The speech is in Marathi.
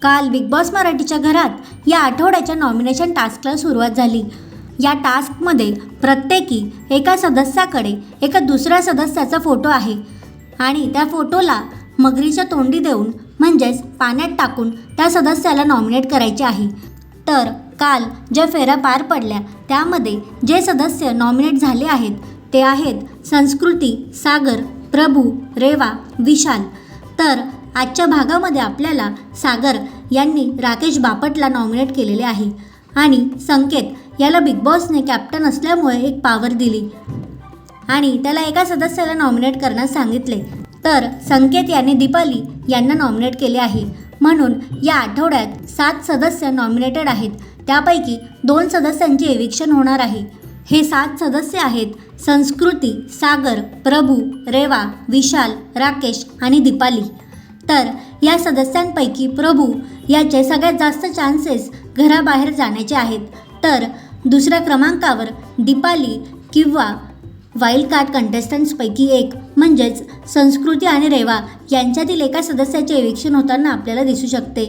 काल बिग बॉस मराठीच्या घरात या आठवड्याच्या नॉमिनेशन टास्कला सुरुवात झाली। या टास्कमध्ये प्रत्येकी एका सदस्याकडे एका दुसऱ्या सदस्याचा फोटो आहे आणि त्या फोटोला मगरीच्या तोंडी देऊन म्हणजेच पाण्यात टाकून त्या सदस्याला नॉमिनेट करायचे आहे। तर काल ज्या फेऱ्या पार पडल्या त्यामध्ये जे सदस्य नॉमिनेट झाले आहेत ते आहेत संस्कृती, सागर, प्रभू, रेवा, विशाल। तर आजच्या भागामध्ये आपल्याला सागर यांनी राकेश बापटला नॉमिनेट केलेले आहे आणि संकेत याला बिग बॉसने कॅप्टन असल्यामुळे एक पॉवर दिली आणि त्याला एका सदस्याला नॉमिनेट करण्यास सांगितले। तर संकेत यांनी दीपाली यांना नॉमिनेट केले आहे। म्हणून या आठवड्यात 7 सदस्य नॉमिनेटेड आहेत, त्यापैकी 2 सदस्यांचे एविक्शन होणार आहे। हे 7 सदस्य आहेत संस्कृती, सागर, प्रभू, रेवा, विशाल, राकेश आणि दीपाली। तर या सदस्यांपैकी प्रभू याचे सगळ्यात जास्त चान्सेस घराबाहेर जाण्याचे आहेत। तर दुसऱ्या क्रमांकावर दीपाली किंवा वाईल्ड कार्ड कंटेस्टंट्सपैकी एक म्हणजेच संस्कृती आणि रेवा यांच्यातील एका सदस्याचे एविक्शन होताना आपल्याला दिसू शकते।